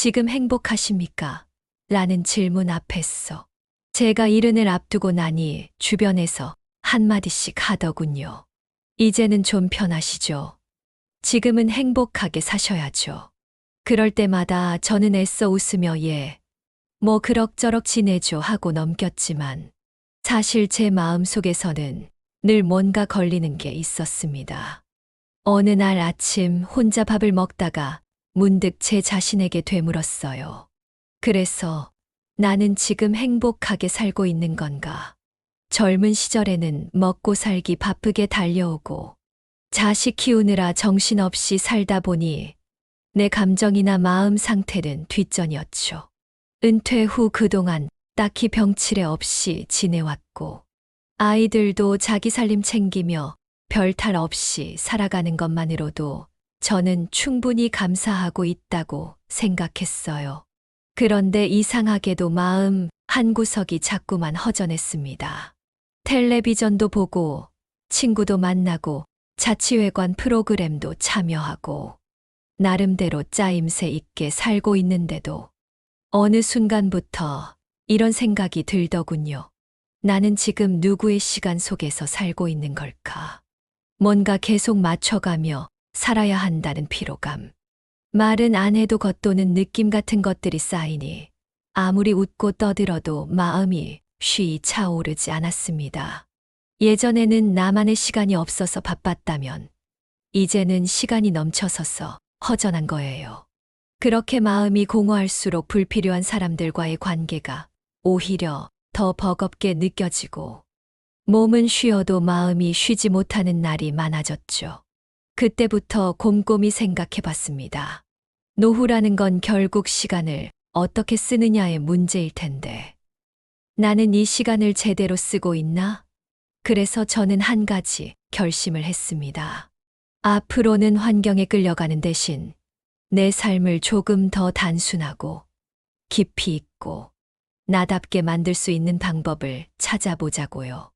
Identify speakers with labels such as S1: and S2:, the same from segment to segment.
S1: 지금 행복하십니까? 라는 질문 앞에서 제가 이른을 앞두고 나니 주변에서 한마디씩 하더군요. 이제는 좀 편하시죠? 지금은 행복하게 사셔야죠. 그럴 때마다 저는 애써 웃으며 뭐 그럭저럭 지내죠 하고 넘겼지만 사실 제 마음속에서는 늘 뭔가 걸리는 게 있었습니다. 어느 날 아침 혼자 밥을 먹다가 문득 제 자신에게 되물었어요. 그래서 나는 지금 행복하게 살고 있는 건가? 젊은 시절에는 먹고 살기 바쁘게 달려오고 자식 키우느라 정신없이 살다 보니 내 감정이나 마음 상태는 뒷전이었죠. 은퇴 후 그동안 딱히 병치레 없이 지내왔고 아이들도 자기 살림 챙기며 별탈 없이 살아가는 것만으로도 저는 충분히 감사하고 있다고 생각했어요. 그런데 이상하게도 마음 한구석이 자꾸만 허전했습니다. 텔레비전도 보고 친구도 만나고 자치회관 프로그램도 참여하고 나름대로 짜임새 있게 살고 있는데도 어느 순간부터 이런 생각이 들더군요. 나는 지금 누구의 시간 속에서 살고 있는 걸까? 뭔가 계속 맞춰가며 살아야 한다는 피로감. 말은 안 해도 겉도는 느낌 같은 것들이 쌓이니 아무리 웃고 떠들어도 마음이 쉬이 차오르지 않았습니다. 예전에는 나만의 시간이 없어서 바빴다면 이제는 시간이 넘쳐서서 허전한 거예요. 그렇게 마음이 공허할수록 불필요한 사람들과의 관계가 오히려 더 버겁게 느껴지고 몸은 쉬어도 마음이 쉬지 못하는 날이 많아졌죠. 그때부터 곰곰이 생각해 봤습니다. 노후라는 건 결국 시간을 어떻게 쓰느냐의 문제일 텐데 나는 이 시간을 제대로 쓰고 있나? 그래서 저는 한 가지 결심을 했습니다. 앞으로는 환경에 끌려가는 대신 내 삶을 조금 더 단순하고 깊이 있고 나답게 만들 수 있는 방법을 찾아보자고요.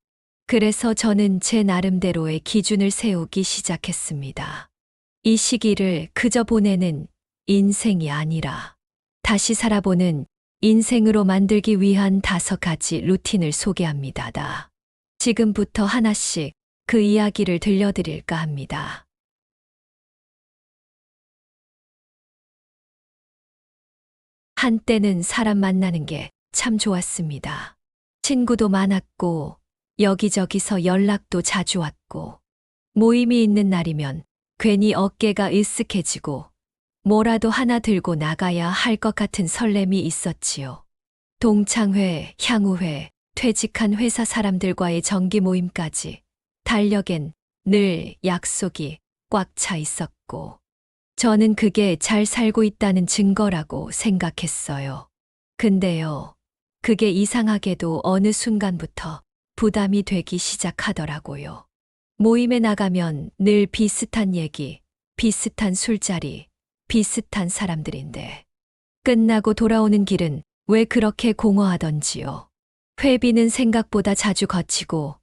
S1: 그래서 저는 제 나름대로의 기준을 세우기 시작했습니다. 이 시기를 그저 보내는 인생이 아니라 다시 살아보는 인생으로 만들기 위한 5가지 루틴을 소개합니다. 지금부터 하나씩 그 이야기를 들려드릴까 합니다. 한때는 사람 만나는 게 참 좋았습니다. 친구도 많았고 여기저기서 연락도 자주 왔고 모임이 있는 날이면 괜히 어깨가 으쓱해지고 뭐라도 하나 들고 나가야 할 것 같은 설렘이 있었지요. 동창회, 향후회, 퇴직한 회사 사람들과의 정기 모임까지 달력엔 늘 약속이 꽉 차 있었고 저는 그게 잘 살고 있다는 증거라고 생각했어요. 근데요, 그게 이상하게도 어느 순간부터 부담이 되기 시작하더라고요. 모임에 나가면 늘 비슷한 얘기, 비슷한 술자리, 비슷한 사람들인데 끝나고 돌아오는 길은 왜 그렇게 공허하던지요. 회비는 생각보다 자주 거치고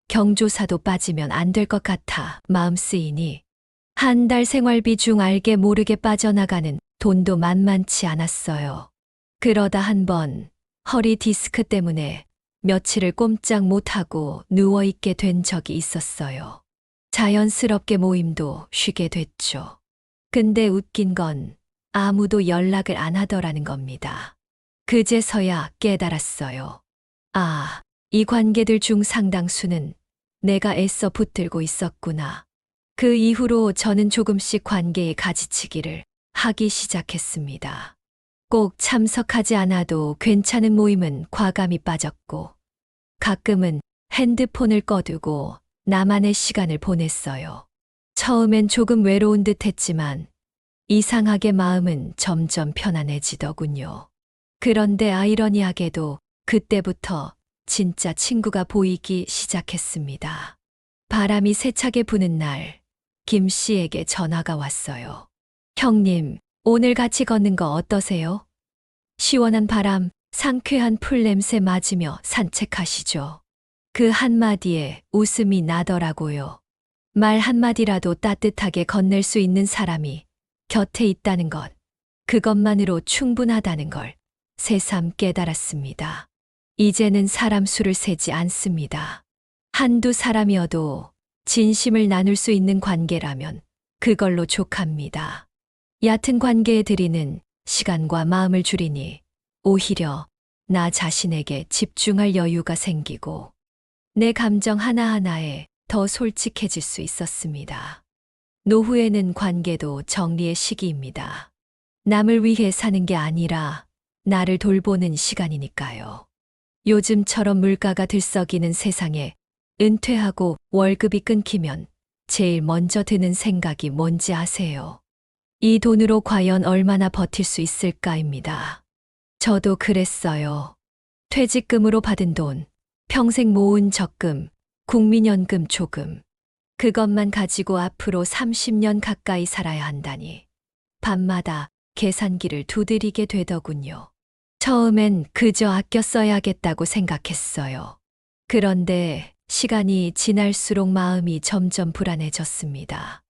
S1: 경조사도 빠지면 안 될 것 같아 마음 쓰이니 한 달 생활비 중 알게 모르게 빠져나가는 돈도 만만치 않았어요. 그러다 한번 허리 디스크 때문에 며칠을 꼼짝 못하고 누워있게 된 적이 있었어요. 자연스럽게 모임도 쉬게 됐죠. 근데 웃긴 건 아무도 연락을 안 하더라는 겁니다. 그제서야 깨달았어요. 아, 이 관계들 중 상당수는 내가 애써 붙들고 있었구나. 그 이후로 저는 조금씩 관계에 가지치기를 하기 시작했습니다. 꼭 참석하지 않아도 괜찮은 모임은 과감히 빠졌고 가끔은 핸드폰을 꺼두고 나만의 시간을 보냈어요. 처음엔 조금 외로운 듯 했지만 이상하게 마음은 점점 편안해지더군요. 그런데 아이러니하게도 그때부터 진짜 친구가 보이기 시작했습니다. 바람이 세차게 부는 날 김 씨에게 전화가 왔어요. 형님, 오늘 같이 걷는 거 어떠세요? 시원한 바람, 상쾌한 풀 냄새 맞으며 산책하시죠. 그 한마디에 웃음이 나더라고요. 말 한마디라도 따뜻하게 건넬 수 있는 사람이 곁에 있다는 것. 그것만으로 충분하다는 걸 새삼 깨달았습니다. 이제는 사람 수를 세지 않습니다. 한두 사람이어도 진심을 나눌 수 있는 관계라면 그걸로 족합니다. 얕은 관계에 들이는 시간과 마음을 줄이니 오히려 나 자신에게 집중할 여유가 생기고 내 감정 하나하나에 더 솔직해질 수 있었습니다. 노후에는 관계도 정리의 시기입니다. 남을 위해 사는 게 아니라 나를 돌보는 시간이니까요. 요즘처럼 물가가 들썩이는 세상에 은퇴하고 월급이 끊기면 제일 먼저 드는 생각이 뭔지 아세요? 이 돈으로 과연 얼마나 버틸 수 있을까입니다. 저도 그랬어요. 퇴직금으로 받은 돈, 평생 모은 적금, 국민연금 조금. 그것만 가지고 앞으로 30년 가까이 살아야 한다니. 밤마다 계산기를 두드리게 되더군요. 처음엔 그저 아껴 써야겠다고 생각했어요. 그런데 시간이 지날수록 마음이 점점 불안해졌습니다.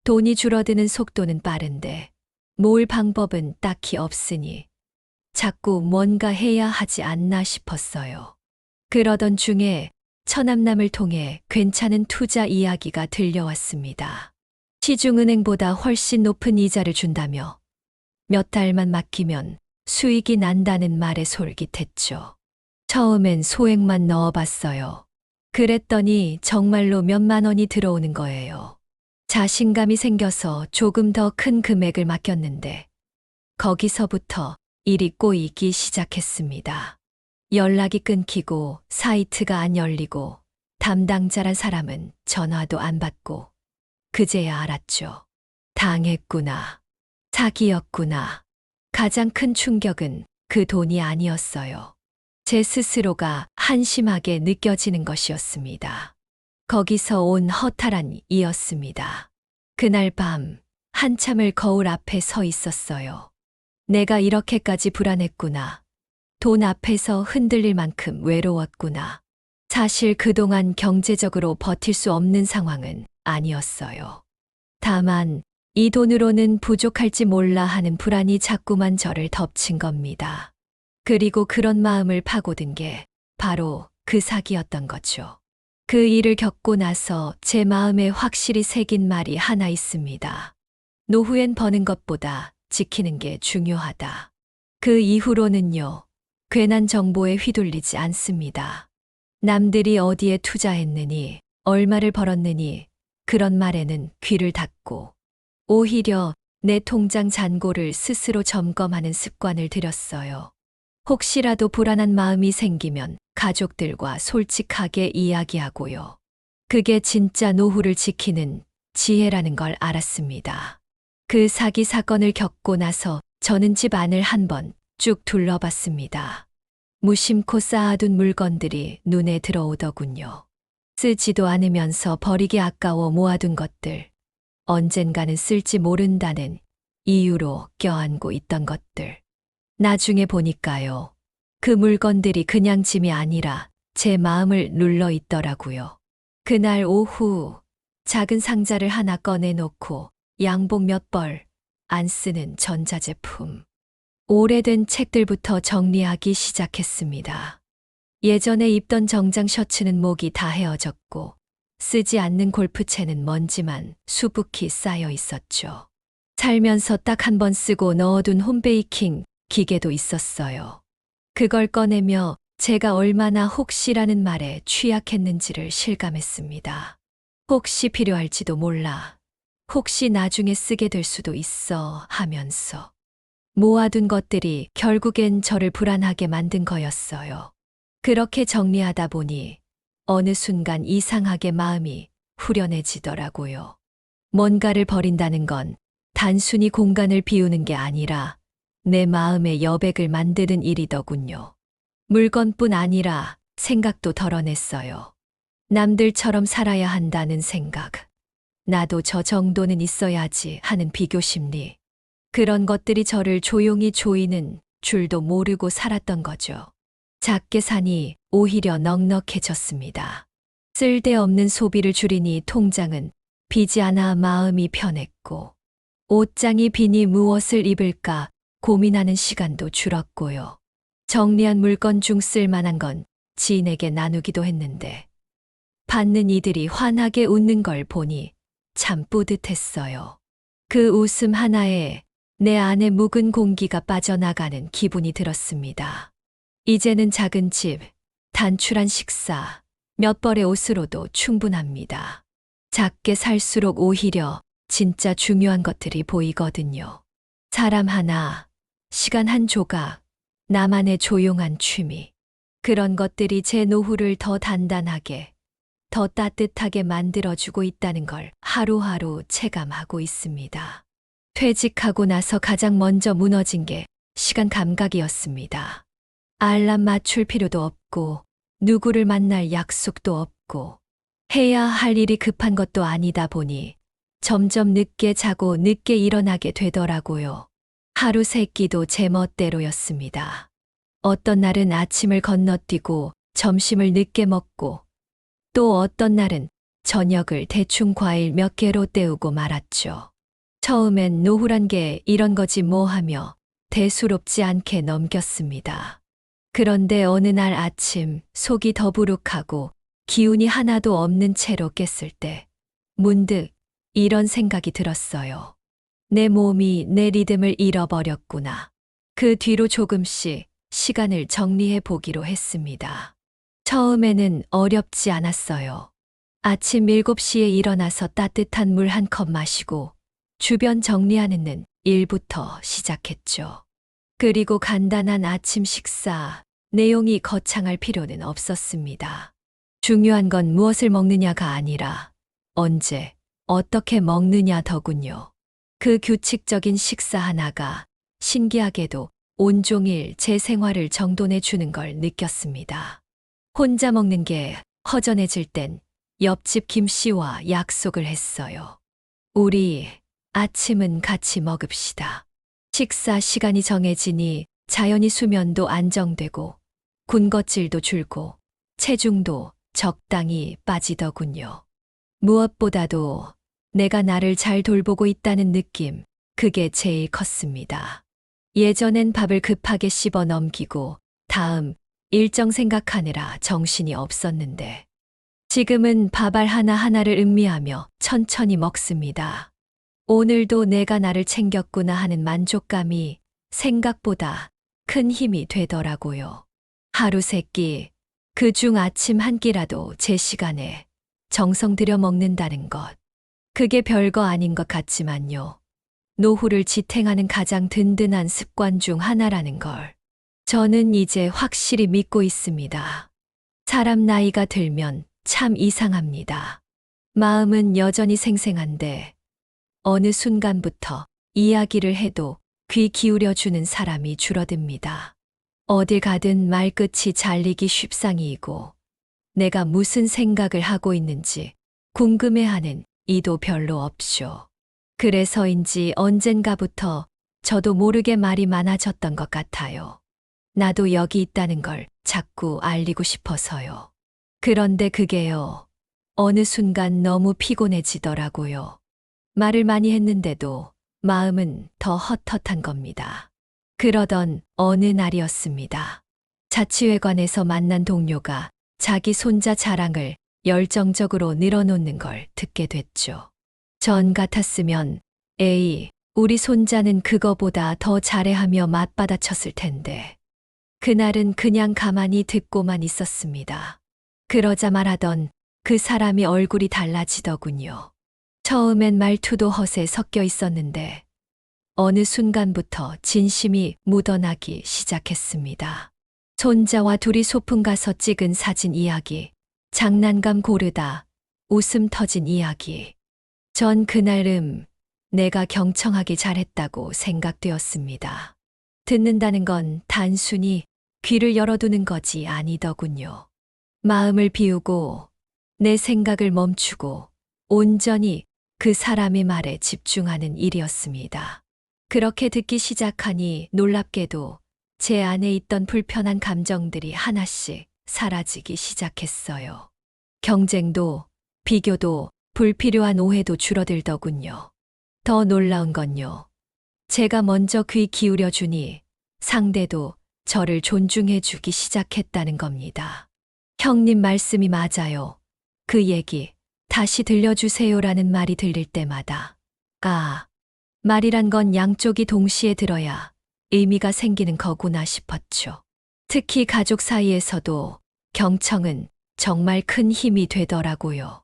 S1: 돈이 줄어드는 속도는 빠른데 모을 방법은 딱히 없으니 자꾸 뭔가 해야 하지 않나 싶었어요. 그러던 중에 처남남을 통해 괜찮은 투자 이야기가 들려왔습니다. 시중은행보다 훨씬 높은 이자를 준다며 몇 달만 맡기면 수익이 난다는 말에 솔깃했죠. 처음엔 소액만 넣어봤어요. 그랬더니 정말로 몇만 원이 들어오는 거예요. 자신감이 생겨서 조금 더 큰 금액을 맡겼는데 거기서부터 일이 꼬이기 시작했습니다. 연락이 끊기고 사이트가 안 열리고 담당자란 사람은 전화도 안 받고 그제야 알았죠. 당했구나. 사기였구나. 가장 큰 충격은 그 돈이 아니었어요. 제 스스로가 한심하게 느껴지는 것이었습니다. 거기서 온 허탈함이었습니다. 그날 밤 한참을 거울 앞에 서 있었어요. 내가 이렇게까지 불안했구나. 돈 앞에서 흔들릴 만큼 외로웠구나. 사실 그동안 경제적으로 버틸 수 없는 상황은 아니었어요. 다만 이 돈으로는 부족할지 몰라 하는 불안이 자꾸만 저를 덮친 겁니다. 그리고 그런 마음을 파고든 게 바로 그 사기였던 거죠. 그 일을 겪고 나서 제 마음에 확실히 새긴 말이 하나 있습니다. 노후엔 버는 것보다 지키는 게 중요하다. 그 이후로는요, 괜한 정보에 휘둘리지 않습니다. 남들이 어디에 투자했느니, 얼마를 벌었느니, 그런 말에는 귀를 닫고, 오히려 내 통장 잔고를 스스로 점검하는 습관을 들였어요. 혹시라도 불안한 마음이 생기면 가족들과 솔직하게 이야기하고요. 그게 진짜 노후를 지키는 지혜라는 걸 알았습니다. 그 사기 사건을 겪고 나서 저는 집 안을 한번 쭉 둘러봤습니다. 무심코 쌓아둔 물건들이 눈에 들어오더군요. 쓰지도 않으면서 버리기 아까워 모아둔 것들, 언젠가는 쓸지 모른다는 이유로 껴안고 있던 것들. 나중에 보니까요. 그 물건들이 그냥 짐이 아니라 제 마음을 눌러 있더라고요. 그날 오후 작은 상자를 하나 꺼내놓고 양복 몇 벌 안 쓰는 전자제품, 오래된 책들부터 정리하기 시작했습니다. 예전에 입던 정장 셔츠는 목이 다 헤어졌고 쓰지 않는 골프채는 먼지만 수북히 쌓여 있었죠. 살면서 딱 한 번 쓰고 넣어둔 홈베이킹 기계도 있었어요. 그걸 꺼내며 제가 얼마나 혹시라는 말에 취약했는지를 실감했습니다. 혹시 필요할지도 몰라. 혹시 나중에 쓰게 될 수도 있어 하면서 모아둔 것들이 결국엔 저를 불안하게 만든 거였어요. 그렇게 정리하다 보니 어느 순간 이상하게 마음이 후련해지더라고요. 뭔가를 버린다는 건 단순히 공간을 비우는 게 아니라 내 마음의 여백을 만드는 일이더군요. 물건뿐 아니라 생각도 덜어냈어요. 남들처럼 살아야 한다는 생각. 나도 저 정도는 있어야지 하는 비교 심리. 그런 것들이 저를 조용히 조이는 줄도 모르고 살았던 거죠. 작게 사니 오히려 넉넉해졌습니다. 쓸데없는 소비를 줄이니 통장은 비지 않아 마음이 편했고, 옷장이 비니 무엇을 입을까 고민하는 시간도 줄었고요. 정리한 물건 중 쓸만한 건 지인에게 나누기도 했는데 받는 이들이 환하게 웃는 걸 보니 참 뿌듯했어요. 그 웃음 하나에 내 안에 묵은 공기가 빠져나가는 기분이 들었습니다. 이제는 작은 집, 단출한 식사, 몇 벌의 옷으로도 충분합니다. 작게 살수록 오히려 진짜 중요한 것들이 보이거든요. 사람 하나, 시간 한 조각, 나만의 조용한 취미. 그런 것들이 제 노후를 더 단단하게, 더 따뜻하게 만들어주고 있다는 걸 하루하루 체감하고 있습니다. 퇴직하고 나서 가장 먼저 무너진 게 시간 감각이었습니다. 알람 맞출 필요도 없고, 누구를 만날 약속도 없고, 해야 할 일이 급한 것도 아니다 보니 점점 늦게 자고 늦게 일어나게 되더라고요. 하루 세 끼도 제 멋대로였습니다. 어떤 날은 아침을 건너뛰고 점심을 늦게 먹고, 또 어떤 날은 저녁을 대충 과일 몇 개로 때우고 말았죠. 처음엔 노후란 게 이런 거지 뭐 하며 대수롭지 않게 넘겼습니다. 그런데 어느 날 아침 속이 더부룩하고 기운이 하나도 없는 채로 깼을 때 문득 이런 생각이 들었어요. 내 몸이 내 리듬을 잃어버렸구나. 그 뒤로 조금씩 시간을 정리해 보기로 했습니다. 처음에는 어렵지 않았어요. 아침 7시에 일어나서 따뜻한 물 한 컵 마시고 주변 정리하는 일부터 시작했죠. 그리고 간단한 아침 식사, 내용이 거창할 필요는 없었습니다. 중요한 건 무엇을 먹느냐가 아니라 언제, 어떻게 먹느냐더군요. 그 규칙적인 식사 하나가 신기하게도 온종일 제 생활을 정돈해 주는 걸 느꼈습니다. 혼자 먹는 게 허전해질 땐 옆집 김 씨와 약속을 했어요. 우리 아침은 같이 먹읍시다. 식사 시간이 정해지니 자연히 수면도 안정되고 군것질도 줄고 체중도 적당히 빠지더군요. 무엇보다도 내가 나를 잘 돌보고 있다는 느낌, 그게 제일 컸습니다. 예전엔 밥을 급하게 씹어 넘기고 다음 일정 생각하느라 정신이 없었는데 지금은 밥알 하나하나를 음미하며 천천히 먹습니다. 오늘도 내가 나를 챙겼구나 하는 만족감이 생각보다 큰 힘이 되더라고요. 하루 세 끼, 그중 아침 한 끼라도 제 시간에 정성 들여 먹는다는 것. 그게 별거 아닌 것 같지만요. 노후를 지탱하는 가장 든든한 습관 중 하나라는 걸 저는 이제 확실히 믿고 있습니다. 사람 나이가 들면 참 이상합니다. 마음은 여전히 생생한데 어느 순간부터 이야기를 해도 귀 기울여주는 사람이 줄어듭니다. 어딜 가든 말끝이 잘리기 쉽상이고 내가 무슨 생각을 하고 있는지 궁금해하는 이도 별로 없쇼. 그래서인지 언젠가부터 저도 모르게 말이 많아졌던 것 같아요. 나도 여기 있다는 걸 자꾸 알리고 싶어서요. 그런데 그게요, 어느 순간 너무 피곤해지더라고요. 말을 많이 했는데도 마음은 더 헛헛한 겁니다. 그러던 어느 날이었습니다. 자치회관에서 만난 동료가 자기 손자 자랑을 열정적으로 늘어놓는 걸 듣게 됐죠. 전 같았으면 에이, 우리 손자는 그거보다 더 잘해하며 맞받아쳤을 텐데. 그날은 그냥 가만히 듣고만 있었습니다. 그러자 말하던 그 사람이 얼굴이 달라지더군요. 처음엔 말투도 허세 섞여 있었는데 어느 순간부터 진심이 묻어나기 시작했습니다. 손자와 둘이 소풍 가서 찍은 사진 이야기, 장난감 고르다, 웃음 터진 이야기. 전 그날 내가 경청하기 잘했다고 생각되었습니다. 듣는다는 건 단순히 귀를 열어두는 것이 아니더군요. 마음을 비우고 내 생각을 멈추고 온전히 그 사람의 말에 집중하는 일이었습니다. 그렇게 듣기 시작하니 놀랍게도 제 안에 있던 불편한 감정들이 하나씩 사라지기 시작했어요. 경쟁도, 비교도, 불필요한 오해도 줄어들더군요. 더 놀라운 건요. 제가 먼저 귀 기울여 주니 상대도 저를 존중해 주기 시작했다는 겁니다. 형님 말씀이 맞아요. 그 얘기 다시 들려주세요라는 말이 들릴 때마다 말이란 건 양쪽이 동시에 들어야 의미가 생기는 거구나 싶었죠. 특히 가족 사이에서도 경청은 정말 큰 힘이 되더라고요.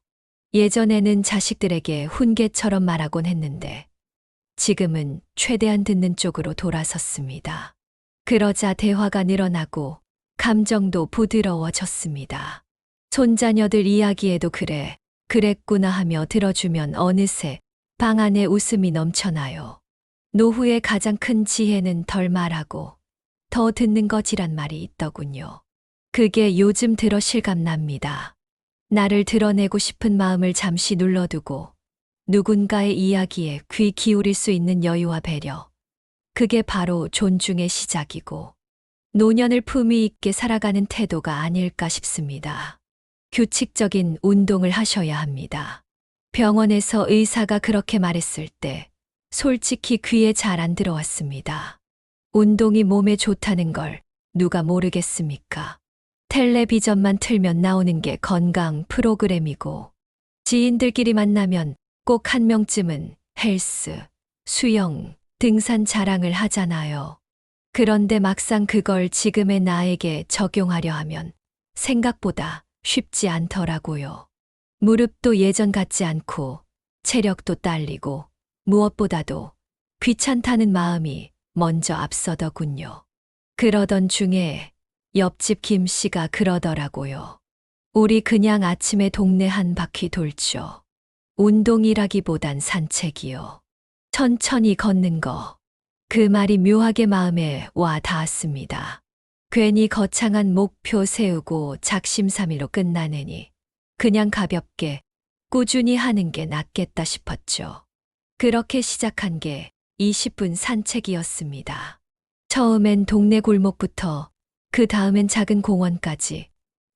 S1: 예전에는 자식들에게 훈계처럼 말하곤 했는데 지금은 최대한 듣는 쪽으로 돌아섰습니다. 그러자 대화가 늘어나고 감정도 부드러워졌습니다. 손자녀들 이야기에도 그랬구나 하며 들어주면 어느새 방 안에 웃음이 넘쳐나요. 노후의 가장 큰 지혜는 덜 말하고 더 듣는 것이란 말이 있더군요. 그게 요즘 들어 실감납니다. 나를 드러내고 싶은 마음을 잠시 눌러두고 누군가의 이야기에 귀 기울일 수 있는 여유와 배려. 그게 바로 존중의 시작이고 노년을 품위 있게 살아가는 태도가 아닐까 싶습니다. 규칙적인 운동을 하셔야 합니다. 병원에서 의사가 그렇게 말했을 때 솔직히 귀에 잘 안 들어왔습니다. 운동이 몸에 좋다는 걸 누가 모르겠습니까? 텔레비전만 틀면 나오는 게 건강 프로그램이고 지인들끼리 만나면 꼭 한 명쯤은 헬스, 수영, 등산 자랑을 하잖아요. 그런데 막상 그걸 지금의 나에게 적용하려 하면 생각보다 쉽지 않더라고요. 무릎도 예전 같지 않고 체력도 딸리고 무엇보다도 귀찮다는 마음이 먼저 앞서더군요. 그러던 중에 옆집 김 씨가 그러더라고요. 우리 그냥 아침에 동네 한 바퀴 돌죠. 운동이라기보단 산책이요. 천천히 걷는 거. 그 말이 묘하게 마음에 와 닿았습니다. 괜히 거창한 목표 세우고 작심삼일로 끝나느니 그냥 가볍게 꾸준히 하는 게 낫겠다 싶었죠. 그렇게 시작한 게 20분 산책이었습니다. 처음엔 동네 골목부터 그 다음엔 작은 공원까지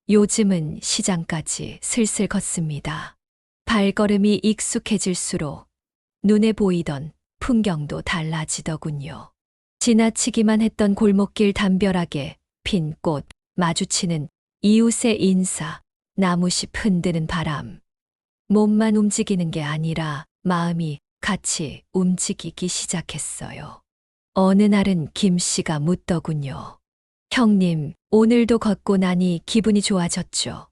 S1: 요즘은 시장까지 슬슬 걷습니다. 발걸음이 익숙해질수록 눈에 보이던 풍경도 달라지더군요. 지나치기만 했던 골목길 담벼락에 핀 꽃, 마주치는 이웃의 인사, 나무잎 흔드는 바람. 몸만 움직이는 게 아니라 마음이 같이 움직이기 시작했어요. 어느 날은 김 씨가 묻더군요. 형님, 오늘도 걷고 나니 기분이 좋아졌죠?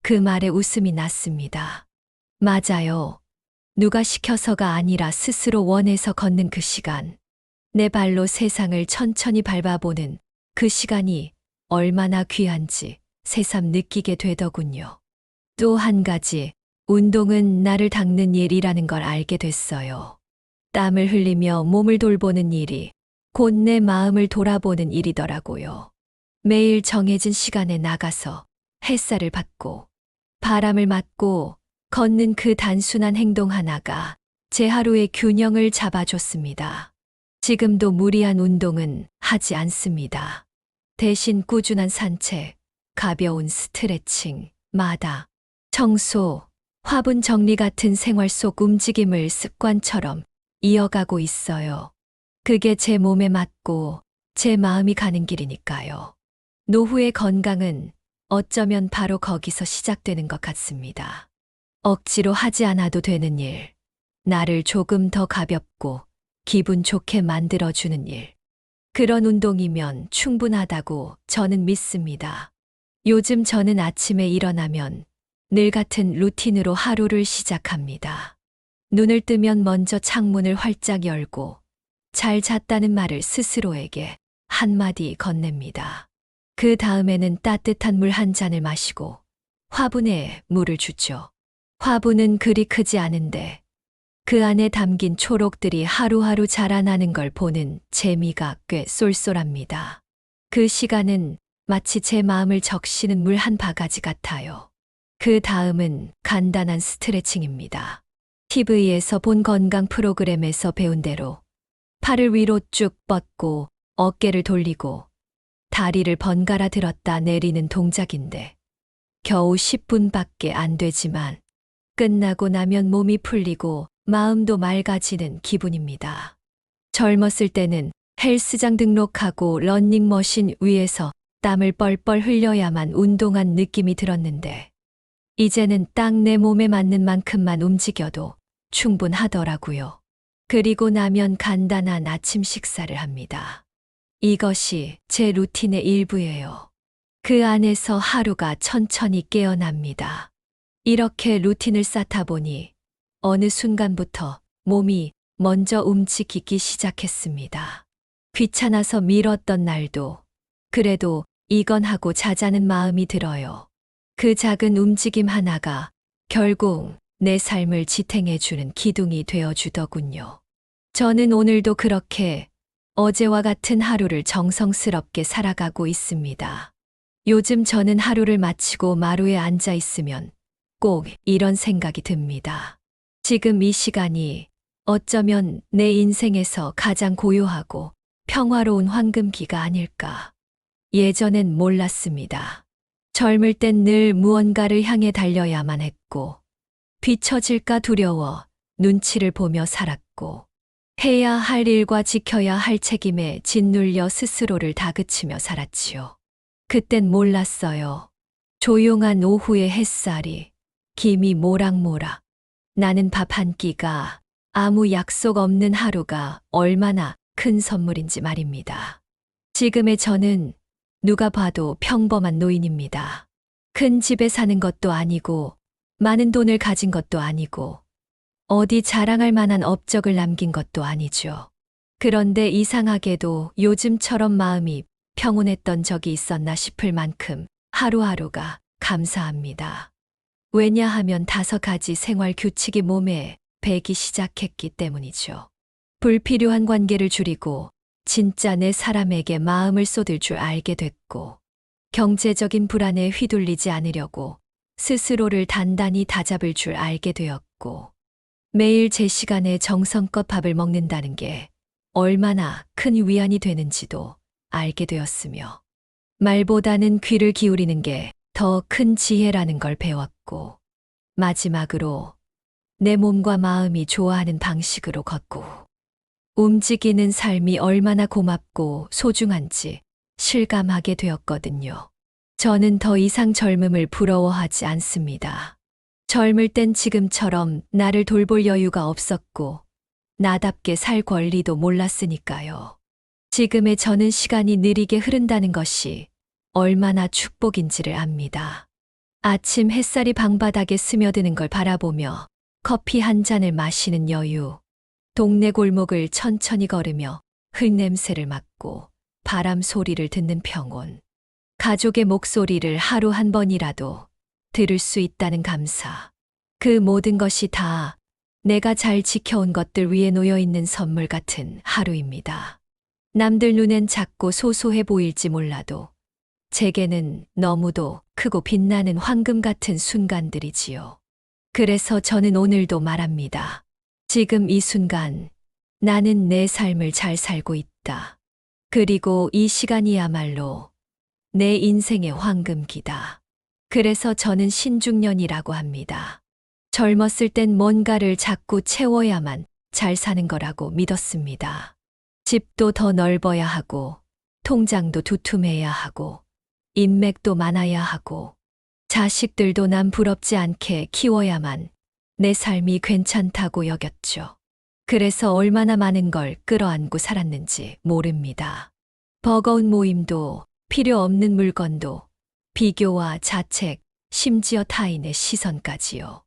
S1: 그 말에 웃음이 났습니다. 맞아요. 누가 시켜서가 아니라 스스로 원해서 걷는 그 시간. 내 발로 세상을 천천히 밟아보는 그 시간이 얼마나 귀한지 새삼 느끼게 되더군요. 또 한 가지, 운동은 나를 닦는 일이라는 걸 알게 됐어요. 땀을 흘리며 몸을 돌보는 일이 곧 내 마음을 돌아보는 일이더라고요. 매일 정해진 시간에 나가서 햇살을 받고 바람을 맞고 걷는 그 단순한 행동 하나가 제 하루의 균형을 잡아줬습니다. 지금도 무리한 운동은 하지 않습니다. 대신 꾸준한 산책, 가벼운 스트레칭, 마다 청소, 화분 정리 같은 생활 속 움직임을 습관처럼 이어가고 있어요. 그게 제 몸에 맞고 제 마음이 가는 길이니까요. 노후의 건강은 어쩌면 바로 거기서 시작되는 것 같습니다. 억지로 하지 않아도 되는 일, 나를 조금 더 가볍고 기분 좋게 만들어주는 일. 그런 운동이면 충분하다고 저는 믿습니다. 요즘 저는 아침에 일어나면 늘 같은 루틴으로 하루를 시작합니다. 눈을 뜨면 먼저 창문을 활짝 열고 잘 잤다는 말을 스스로에게 한마디 건넵니다. 그 다음에는 따뜻한 물 한 잔을 마시고 화분에 물을 주죠. 화분은 그리 크지 않은데 그 안에 담긴 초록들이 하루하루 자라나는 걸 보는 재미가 꽤 쏠쏠합니다. 그 시간은 마치 제 마음을 적시는 물 한 바가지 같아요. 그 다음은 간단한 스트레칭입니다. TV에서 본 건강 프로그램에서 배운 대로 팔을 위로 쭉 뻗고 어깨를 돌리고 다리를 번갈아 들었다 내리는 동작인데 겨우 10분밖에 안 되지만 끝나고 나면 몸이 풀리고 마음도 맑아지는 기분입니다. 젊었을 때는 헬스장 등록하고 러닝머신 위에서 땀을 뻘뻘 흘려야만 운동한 느낌이 들었는데, 이제는 딱 내 몸에 맞는 만큼만 움직여도 충분하더라고요. 그리고 나면 간단한 아침 식사를 합니다. 이것이 제 루틴의 일부예요. 그 안에서 하루가 천천히 깨어납니다. 이렇게 루틴을 쌓다 보니 어느 순간부터 몸이 먼저 움직이기 시작했습니다. 귀찮아서 미뤘던 날도 그래도 이건 하고 자자는 마음이 들어요. 그 작은 움직임 하나가 결국 내 삶을 지탱해주는 기둥이 되어주더군요. 저는 오늘도 그렇게 어제와 같은 하루를 정성스럽게 살아가고 있습니다. 요즘 저는 하루를 마치고 마루에 앉아 있으면 꼭 이런 생각이 듭니다. 지금 이 시간이 어쩌면 내 인생에서 가장 고요하고 평화로운 황금기가 아닐까. 예전엔 몰랐습니다. 젊을 땐 늘 무언가를 향해 달려야만 했고, 뒤처질까 두려워 눈치를 보며 살았고, 해야 할 일과 지켜야 할 책임에 짓눌려 스스로를 다그치며 살았지요. 그땐 몰랐어요. 조용한 오후의 햇살이 김이 모락모락, 나는 밥 한 끼가, 아무 약속 없는 하루가 얼마나 큰 선물인지 말입니다. 지금의 저는 누가 봐도 평범한 노인입니다. 큰 집에 사는 것도 아니고, 많은 돈을 가진 것도 아니고, 어디 자랑할 만한 업적을 남긴 것도 아니죠. 그런데 이상하게도 요즘처럼 마음이 평온했던 적이 있었나 싶을 만큼 하루하루가 감사합니다. 왜냐하면 5가지 생활 규칙이 몸에 배기 시작했기 때문이죠. 불필요한 관계를 줄이고 진짜 내 사람에게 마음을 쏟을 줄 알게 됐고, 경제적인 불안에 휘둘리지 않으려고 스스로를 단단히 다잡을 줄 알게 되었고, 매일 제 시간에 정성껏 밥을 먹는다는 게 얼마나 큰 위안이 되는지도 알게 되었으며, 말보다는 귀를 기울이는 게 더 큰 지혜라는 걸 배웠고, 마지막으로 내 몸과 마음이 좋아하는 방식으로 걷고, 움직이는 삶이 얼마나 고맙고 소중한지 실감하게 되었거든요. 저는 더 이상 젊음을 부러워하지 않습니다. 젊을 땐 지금처럼 나를 돌볼 여유가 없었고, 나답게 살 권리도 몰랐으니까요. 지금의 저는 시간이 느리게 흐른다는 것이 얼마나 축복인지를 압니다. 아침 햇살이 방바닥에 스며드는 걸 바라보며 커피 한 잔을 마시는 여유, 동네 골목을 천천히 걸으며 흙냄새를 맡고 바람 소리를 듣는 평온, 가족의 목소리를 하루 한 번이라도 들을 수 있다는 감사, 그 모든 것이 다 내가 잘 지켜온 것들 위에 놓여 있는 선물 같은 하루입니다. 남들 눈엔 작고 소소해 보일지 몰라도 제게는 너무도 크고 빛나는 황금 같은 순간들이지요. 그래서 저는 오늘도 말합니다. 지금 이 순간 나는 내 삶을 잘 살고 있다. 그리고 이 시간이야말로 내 인생의 황금기다. 그래서 저는 신중년이라고 합니다. 젊었을 땐 뭔가를 자꾸 채워야만 잘 사는 거라고 믿었습니다. 집도 더 넓어야 하고, 통장도 두툼해야 하고, 인맥도 많아야 하고, 자식들도 남 부럽지 않게 키워야만 내 삶이 괜찮다고 여겼죠. 그래서 얼마나 많은 걸 끌어안고 살았는지 모릅니다. 버거운 모임도, 필요 없는 물건도, 비교와 자책, 심지어 타인의 시선까지요.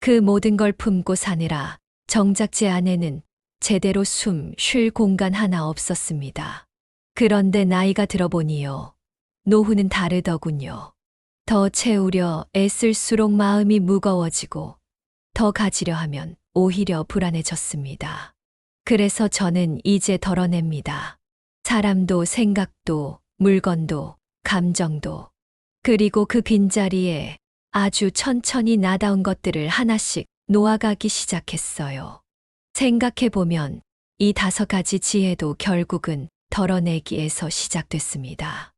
S1: 그 모든 걸 품고 사느라 정작 제 안에는 제대로 숨 쉴 공간 하나 없었습니다. 그런데 나이가 들어보니요, 노후는 다르더군요. 더 채우려 애쓸수록 마음이 무거워지고, 더 가지려 하면 오히려 불안해졌습니다. 그래서 저는 이제 덜어냅니다. 사람도 생각도 물건도 감정도, 그리고 그 빈자리에 아주 천천히 나다운 것들을 하나씩 놓아가기 시작했어요. 생각해보면 이 5가지 지혜도 결국은 덜어내기에서 시작됐습니다.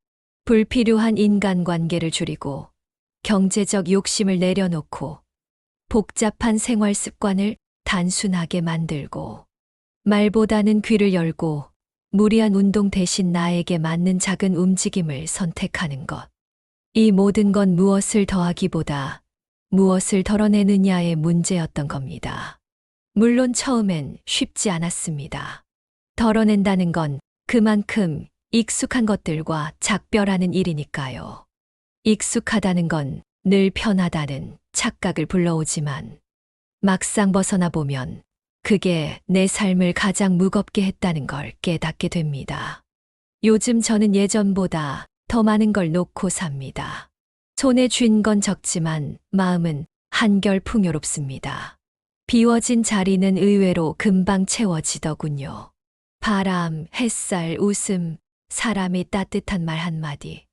S1: 불필요한 인간관계를 줄이고, 경제적 욕심을 내려놓고, 복잡한 생활 습관을 단순하게 만들고, 말보다는 귀를 열고 무리한 운동 대신 나에게 맞는 작은 움직임을 선택하는 것. 이 모든 건 무엇을 더하기보다 무엇을 덜어내느냐의 문제였던 겁니다. 물론 처음엔 쉽지 않았습니다. 덜어낸다는 건 그만큼 익숙한 것들과 작별하는 일이니까요. 익숙하다는 건 늘 편하다는 착각을 불러오지만 막상 벗어나 보면 그게 내 삶을 가장 무겁게 했다는 걸 깨닫게 됩니다. 요즘 저는 예전보다 더 많은 걸 놓고 삽니다. 손에 쥔 건 적지만 마음은 한결 풍요롭습니다. 비워진 자리는 의외로 금방 채워지더군요. 바람, 햇살, 웃음, 사람의 따뜻한 말 한마디.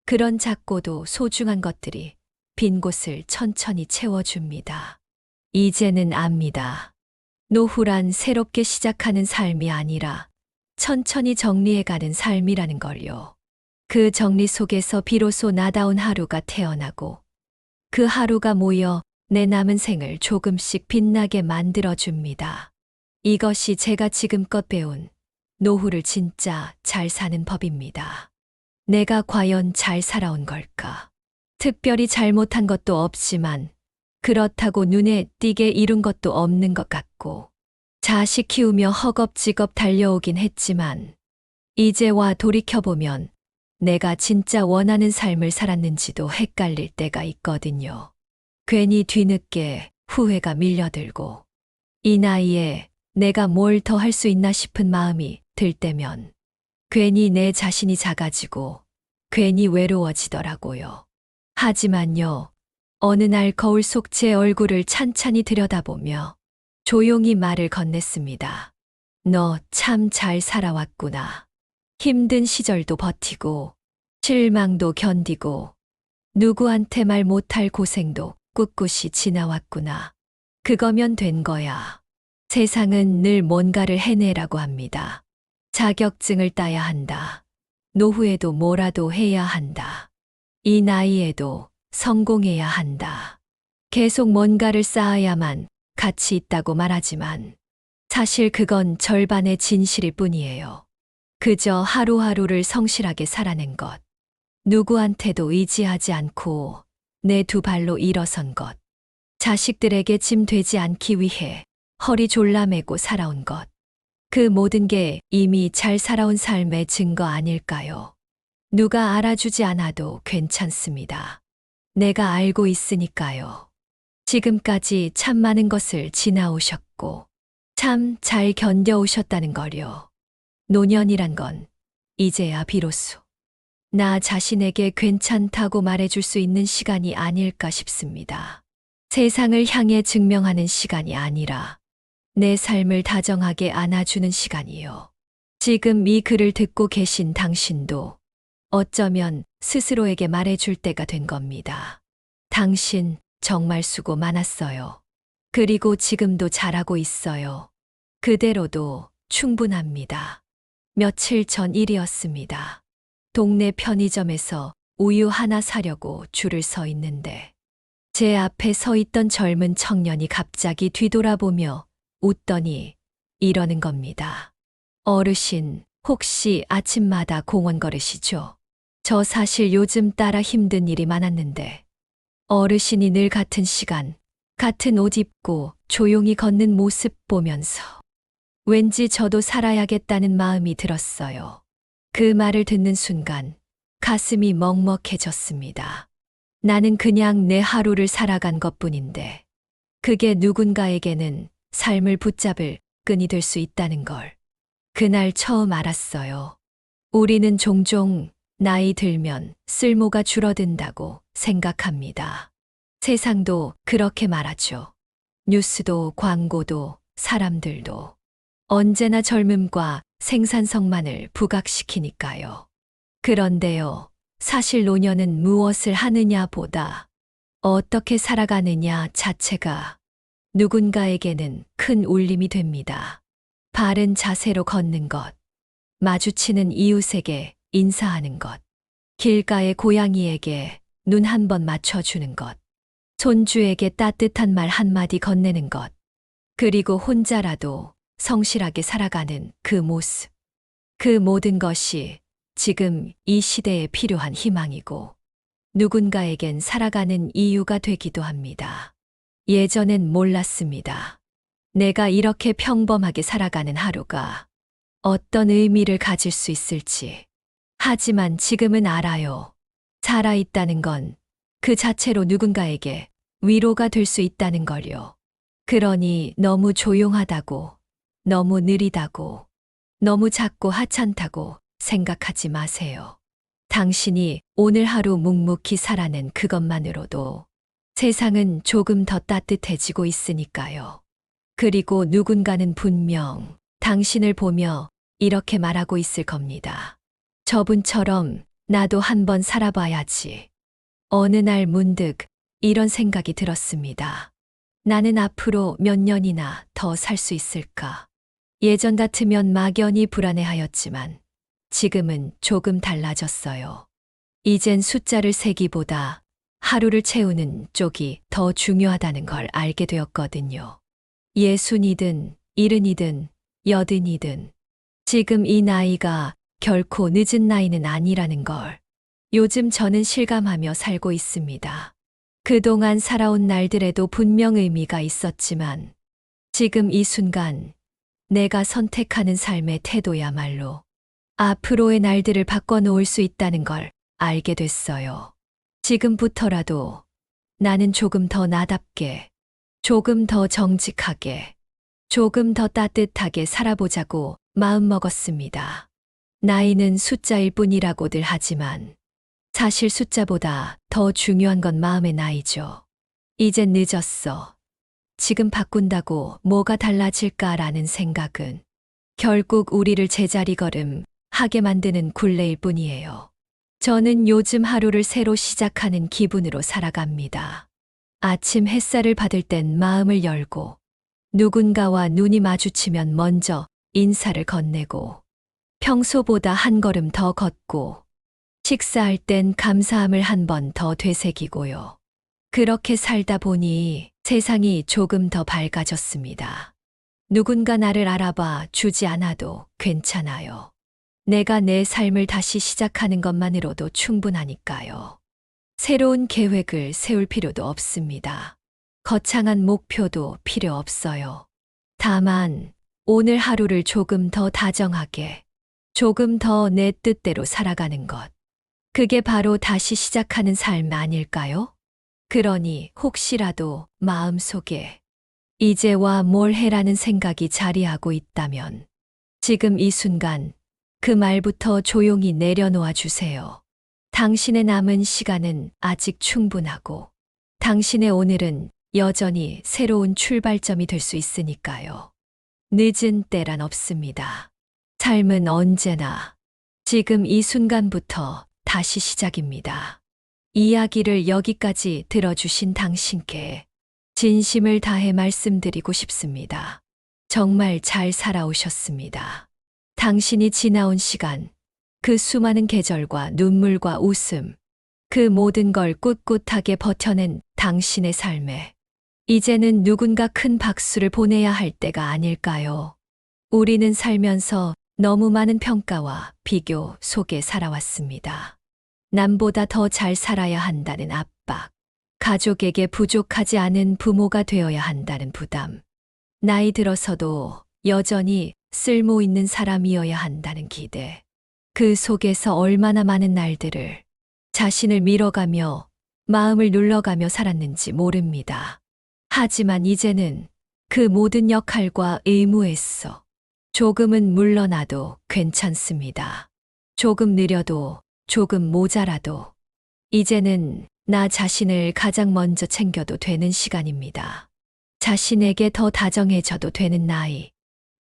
S1: 그런 작고도 소중한 것들이 빈 곳을 천천히 채워줍니다. 이제는 압니다. 노후란 새롭게 시작하는 삶이 아니라 천천히 정리해가는 삶이라는 걸요. 그 정리 속에서 비로소 나다운 하루가 태어나고 그 하루가 모여 내 남은 생을 조금씩 빛나게 만들어줍니다. 이것이 제가 지금껏 배운 노후를 진짜 잘 사는 법입니다. 내가 과연 잘 살아온 걸까? 특별히 잘못한 것도 없지만 그렇다고 눈에 띄게 이룬 것도 없는 것 같고 자식 키우며 허겁지겁 달려오긴 했지만 이제와 돌이켜보면 내가 진짜 원하는 삶을 살았는지도 헷갈릴 때가 있거든요. 괜히 뒤늦게 후회가 밀려들고 이 나이에 내가 뭘 더 할 수 있나 싶은 마음이 들 때면 괜히 내 자신이 작아지고 괜히 외로워지더라고요. 하지만요, 어느 날 거울 속 제 얼굴을 찬찬히 들여다보며 조용히 말을 건넸습니다. 너 참 잘 살아왔구나. 힘든 시절도 버티고 실망도 견디고 누구한테 말 못할 고생도 꿋꿋이 지나왔구나. 그거면 된 거야. 세상은 늘 뭔가를 해내라고 합니다. 자격증을 따야 한다. 노후에도 뭐라도 해야 한다. 이 나이에도 성공해야 한다. 계속 뭔가를 쌓아야만 가치 있다고 말하지만 사실 그건 절반의 진실일 뿐이에요. 그저 하루하루를 성실하게 살아낸 것. 누구한테도 의지하지 않고 내 두 발로 일어선 것. 자식들에게 짐 되지 않기 위해 허리 졸라매고 살아온 것. 그 모든 게 이미 잘 살아온 삶의 증거 아닐까요? 누가 알아주지 않아도 괜찮습니다. 내가 알고 있으니까요. 지금까지 참 많은 것을 지나오셨고 참 잘 견뎌오셨다는 걸요. 노년이란 건 이제야 비로소 나 자신에게 괜찮다고 말해줄 수 있는 시간이 아닐까 싶습니다. 세상을 향해 증명하는 시간이 아니라 내 삶을 다정하게 안아주는 시간이요. 지금 이 글을 듣고 계신 당신도 어쩌면 스스로에게 말해줄 때가 된 겁니다. 당신 정말 수고 많았어요. 그리고 지금도 잘하고 있어요. 그대로도 충분합니다. 며칠 전 일이었습니다. 동네 편의점에서 우유 하나 사려고 줄을 서 있는데 제 앞에 서 있던 젊은 청년이 갑자기 뒤돌아보며 웃더니 이러는 겁니다. 어르신, 혹시 아침마다 공원 걸으시죠? 저 사실 요즘 따라 힘든 일이 많았는데 어르신이 늘 같은 시간, 같은 옷 입고 조용히 걷는 모습 보면서 왠지 저도 살아야겠다는 마음이 들었어요. 그 말을 듣는 순간 가슴이 먹먹해졌습니다. 나는 그냥 내 하루를 살아간 것뿐인데 그게 누군가에게는 삶을 붙잡을 끈이 될 수 있다는 걸 그날 처음 알았어요. 우리는 종종 나이 들면 쓸모가 줄어든다고 생각합니다. 세상도 그렇게 말하죠. 뉴스도 광고도 사람들도 언제나 젊음과 생산성만을 부각시키니까요. 그런데요, 사실 노년은 무엇을 하느냐 보다 어떻게 살아가느냐 자체가 누군가에게는 큰 울림이 됩니다. 바른 자세로 걷는 것, 마주치는 이웃에게 인사하는 것, 길가의 고양이에게 눈 한 번 맞춰주는 것, 손주에게 따뜻한 말 한마디 건네는 것, 그리고 혼자라도 성실하게 살아가는 그 모습. 그 모든 것이 지금 이 시대에 필요한 희망이고 누군가에겐 살아가는 이유가 되기도 합니다. 예전엔 몰랐습니다. 내가 이렇게 평범하게 살아가는 하루가 어떤 의미를 가질 수 있을지. 하지만 지금은 알아요. 살아있다는 건 그 자체로 누군가에게 위로가 될 수 있다는 걸요. 그러니 너무 조용하다고, 너무 느리다고, 너무 작고 하찮다고 생각하지 마세요. 당신이 오늘 하루 묵묵히 살아낸 그것만으로도 세상은 조금 더 따뜻해지고 있으니까요. 그리고 누군가는 분명 당신을 보며 이렇게 말하고 있을 겁니다. 저분처럼 나도 한번 살아봐야지. 어느 날 문득 이런 생각이 들었습니다. 나는 앞으로 몇 년이나 더 살 수 있을까? 예전 같으면 막연히 불안해하였지만 지금은 조금 달라졌어요. 이젠 숫자를 세기보다 하루를 채우는 쪽이 더 중요하다는 걸 알게 되었거든요. 60이든 70이든 80이든 지금 이 나이가 결코 늦은 나이는 아니라는 걸 요즘 저는 실감하며 살고 있습니다. 그동안 살아온 날들에도 분명 의미가 있었지만 지금 이 순간 내가 선택하는 삶의 태도야말로 앞으로의 날들을 바꿔놓을 수 있다는 걸 알게 됐어요. 지금부터라도 나는 조금 더 나답게, 조금 더 정직하게, 조금 더 따뜻하게 살아보자고 마음먹었습니다. 나이는 숫자일 뿐이라고들 하지만 사실 숫자보다 더 중요한 건 마음의 나이죠. 이젠 늦었어. 지금 바꾼다고 뭐가 달라질까라는 생각은 결국 우리를 제자리 걸음 하게 만드는 굴레일 뿐이에요. 저는 요즘 하루를 새로 시작하는 기분으로 살아갑니다. 아침 햇살을 받을 땐 마음을 열고 누군가와 눈이 마주치면 먼저 인사를 건네고 평소보다 한 걸음 더 걷고 식사할 땐 감사함을 한 번 더 되새기고요. 그렇게 살다 보니 세상이 조금 더 밝아졌습니다. 누군가 나를 알아봐 주지 않아도 괜찮아요. 내가 내 삶을 다시 시작하는 것만으로도 충분하니까요. 새로운 계획을 세울 필요도 없습니다. 거창한 목표도 필요 없어요. 다만 오늘 하루를 조금 더 다정하게, 조금 더 내 뜻대로 살아가는 것. 그게 바로 다시 시작하는 삶 아닐까요? 그러니 혹시라도 마음속에 이제와 뭘 해라는 생각이 자리하고 있다면 지금 이 순간 그 말부터 조용히 내려놓아 주세요. 당신의 남은 시간은 아직 충분하고 당신의 오늘은 여전히 새로운 출발점이 될 수 있으니까요. 늦은 때란 없습니다. 삶은 언제나 지금 이 순간부터 다시 시작입니다. 이야기를 여기까지 들어주신 당신께 진심을 다해 말씀드리고 싶습니다. 정말 잘 살아오셨습니다. 당신이 지나온 시간, 그 수많은 계절과 눈물과 웃음, 그 모든 걸 꿋꿋하게 버텨낸 당신의 삶에 이제는 누군가 큰 박수를 보내야 할 때가 아닐까요? 우리는 살면서 너무 많은 평가와 비교 속에 살아왔습니다. 남보다 더 잘 살아야 한다는 압박, 가족에게 부족하지 않은 부모가 되어야 한다는 부담, 나이 들어서도 여전히 쓸모 있는 사람이어야 한다는 기대, 그 속에서 얼마나 많은 날들을 자신을 밀어가며 마음을 눌러가며 살았는지 모릅니다. 하지만 이제는 그 모든 역할과 의무에서 조금은 물러나도 괜찮습니다. 조금 느려도 조금 모자라도 이제는 나 자신을 가장 먼저 챙겨도 되는 시간입니다. 자신에게 더 다정해져도 되는 나이.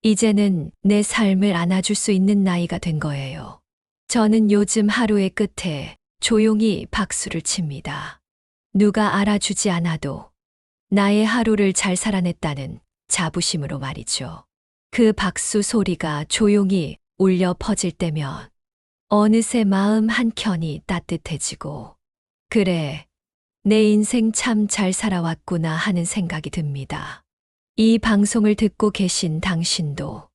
S1: 이제는 내 삶을 안아줄 수 있는 나이가 된 거예요. 저는 요즘 하루의 끝에 조용히 박수를 칩니다. 누가 알아주지 않아도 나의 하루를 잘 살아냈다는 자부심으로 말이죠. 그 박수 소리가 조용히 울려 퍼질 때면 어느새 마음 한켠이 따뜻해지고 그래, 내 인생 참 잘 살아왔구나 하는 생각이 듭니다. 이 방송을 듣고 계신 당신도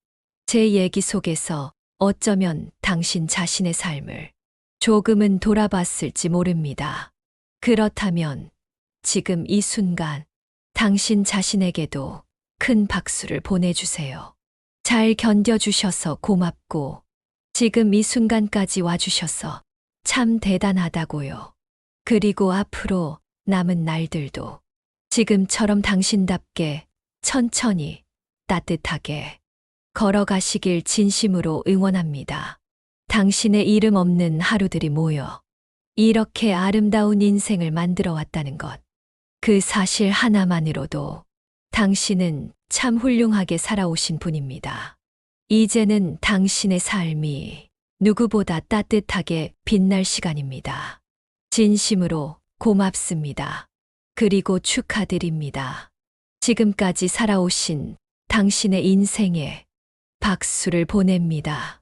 S1: 제 얘기 속에서 어쩌면 당신 자신의 삶을 조금은 돌아봤을지 모릅니다. 그렇다면 지금 이 순간 당신 자신에게도 큰 박수를 보내주세요. 잘 견뎌주셔서 고맙고 지금 이 순간까지 와주셔서 참 대단하다고요. 그리고 앞으로 남은 날들도 지금처럼 당신답게 천천히 따뜻하게 걸어가시길 진심으로 응원합니다. 당신의 이름 없는 하루들이 모여 이렇게 아름다운 인생을 만들어 왔다는 것. 그 사실 하나만으로도 당신은 참 훌륭하게 살아오신 분입니다. 이제는 당신의 삶이 누구보다 따뜻하게 빛날 시간입니다. 진심으로 고맙습니다. 그리고 축하드립니다. 지금까지 살아오신 당신의 인생에 박수를 보냅니다.